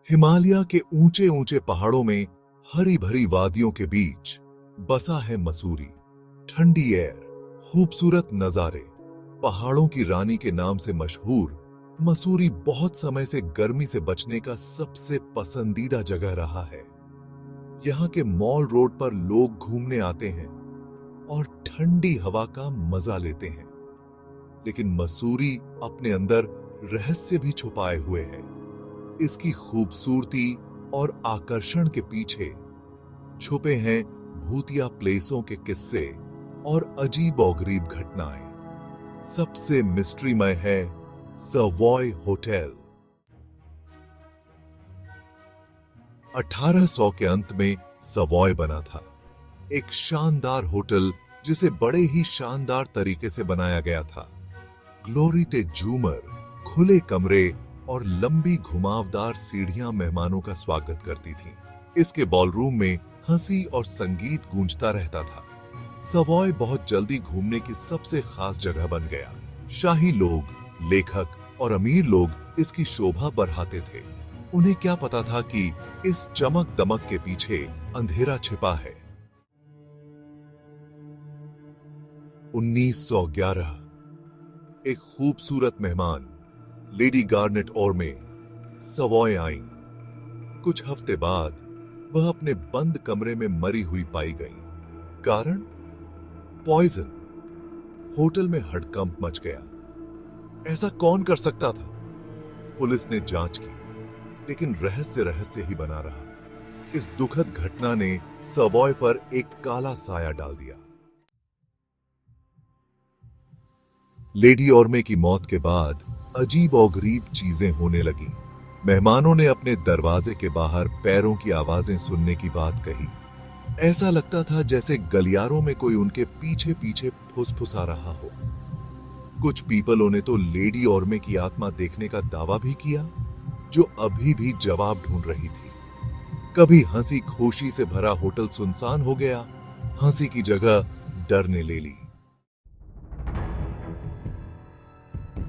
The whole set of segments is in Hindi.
हिमालय के ऊंचे ऊंचे पहाड़ों में हरी भरी वादियों के बीच बसा है मसूरी। ठंडी एयर, खूबसूरत नजारे, पहाड़ों की रानी के नाम से मशहूर मसूरी बहुत समय से गर्मी से बचने का सबसे पसंदीदा जगह रहा है। यहाँ के मॉल रोड पर लोग घूमने आते हैं और ठंडी हवा का मजा लेते हैं। लेकिन मसूरी अपने अंदर रहस्य भी छुपाए हुए है। इसकी खूबसूरती और आकर्षण के पीछे छुपे हैं भूतिया प्लेसों के किस्से और अजीबोगरीब घटनाएं। सबसे मिस्ट्रीमय है सवॉय होटल। 1800 के अंत में सवॉय बना था, एक शानदार होटल जिसे बड़े ही शानदार तरीके से बनाया गया था। ग्लोरी ते झूमर, खुले कमरे और लंबी घुमावदार सीढ़ियां मेहमानों का स्वागत करती थीं। इसके बॉलरूम में हंसी और संगीत गूंजता रहता था। सवॉय बहुत जल्दी घूमने की सबसे खास जगह बन गया। शाही लोग, लेखक और अमीर लोग इसकी शोभा बढ़ाते थे। उन्हें क्या पता था कि इस चमक दमक के पीछे अंधेरा छिपा है। 1911 एक खूबसूरत मेहमान लेडी गार्नेट ओरमे सवॉय आई। कुछ हफ्ते बाद वह अपने बंद कमरे में मरी हुई पाई गई। कारण पॉइजन। होटल में हड़कंप मच गया। ऐसा कौन कर सकता था? पुलिस ने जांच की, लेकिन रहस्य ही बना रहा। इस दुखद घटना ने सवॉय पर एक काला साया डाल दिया। लेडी ओरमे की मौत के बाद अजीब और गरीब चीजें होने लगी। मेहमानों ने अपने दरवाजे के बाहर पैरों की आवाजें सुनने की बात कही। ऐसा लगता था जैसे गलियारों में कोई उनके पीछे पीछे फुसफुसा रहा हो। कुछ पीपलों ने तो लेडी ओरमे की आत्मा देखने का दावा भी किया, जो अभी भी जवाब ढूंढ रही थी। कभी हंसी खुशी से भरा होटल सुनसान हो गया, हंसी की जगह डर ने ले ली।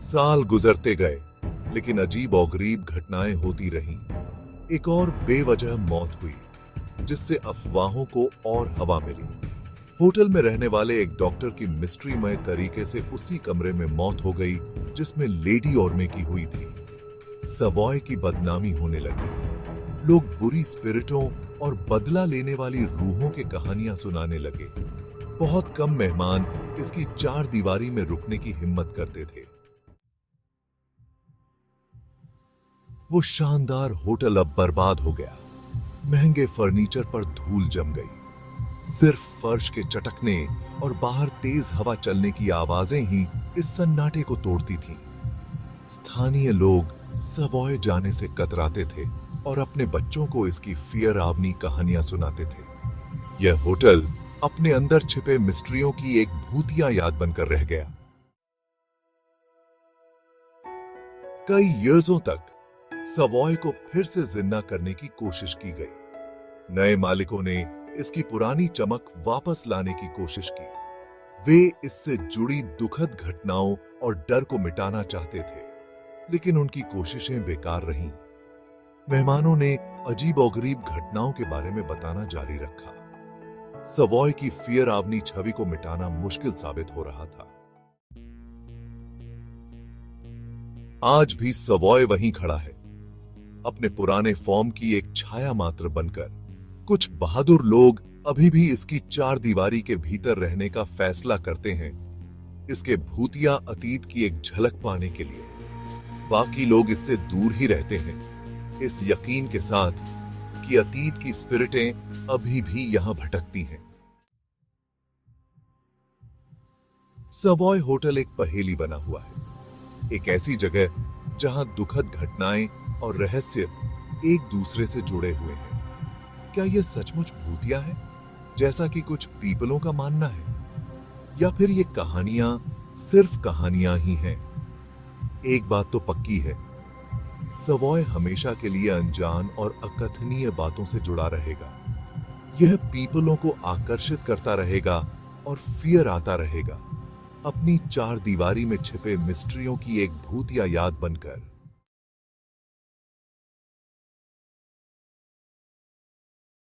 साल गुजरते गए, लेकिन अजीब और गरीब घटनाएं होती रहीं। एक और बेवजह मौत हुई, जिससे अफवाहों को और हवा मिली। होटल में रहने वाले एक डॉक्टर की मिस्ट्रीमय तरीके से उसी कमरे में मौत हो गई जिसमें लेडी ओरमे की हुई थी। सवॉय की बदनामी होने लगी। लोग बुरी स्पिरिटों और बदला लेने वाली रूहों की कहानियां सुनाने लगे। बहुत कम मेहमान इसकी चार दीवारी में रुकने की हिम्मत करते थे। वो शानदार होटल अब बर्बाद हो गया। महंगे फर्नीचर पर धूल जम गई। सिर्फ फर्श के चटकने और बाहर तेज हवा चलने की आवाजें ही इस सन्नाटे को तोड़ती थीं। स्थानीय लोग सवॉय जाने से कतराते थे और अपने बच्चों को इसकी फियरावनी कहानियां सुनाते थे। यह होटल अपने अंदर छिपे मिस्ट्रियों की एक भूतिया याद बनकर रह गया। कई ईयर्सों तक सवॉय को फिर से जिंदा करने की कोशिश की गई। नए मालिकों ने इसकी पुरानी चमक वापस लाने की कोशिश की। वे इससे जुड़ी दुखद घटनाओं और डर को मिटाना चाहते थे, लेकिन उनकी कोशिशें बेकार रहीं। मेहमानों ने अजीब और गरीब घटनाओं के बारे में बताना जारी रखा। सवॉय की फियरावनी छवि को मिटाना मुश्किल साबित हो रहा था। आज भी सवॉय वहीं खड़ा है, अपने पुराने फॉर्म की एक छाया मात्र बनकर। कुछ बहादुर लोग अभी भी इसकी चार दीवारी के भीतर रहने का फैसला करते हैं, इसके भूतिया अतीत की एक झलक पाने के लिए। बाकी लोग इससे दूर ही रहते हैं, इस यकीन के साथ कि अतीत की स्पिरिटें अभी भी यहां भटकती हैं। सवॉय होटल एक पहेली बना हुआ है, एक ऐसी जगह जहां दुखद घटनाएं और रहस्य एक दूसरे से जुड़े हुए हैं। क्या यह सचमुच भूतिया है, जैसा कि कुछ पीपलों का मानना है, या फिर ये कहानियां सिर्फ कहानियां ही हैं? एक बात तो पक्की है, सवॉय हमेशा के लिए अनजान और अकथनीय बातों से जुड़ा रहेगा। यह पीपलों को आकर्षित करता रहेगा और फियर आता रहेगा, अपनी चार दीवारी में छिपे मिस्ट्रियों की एक भूतिया याद बनकर।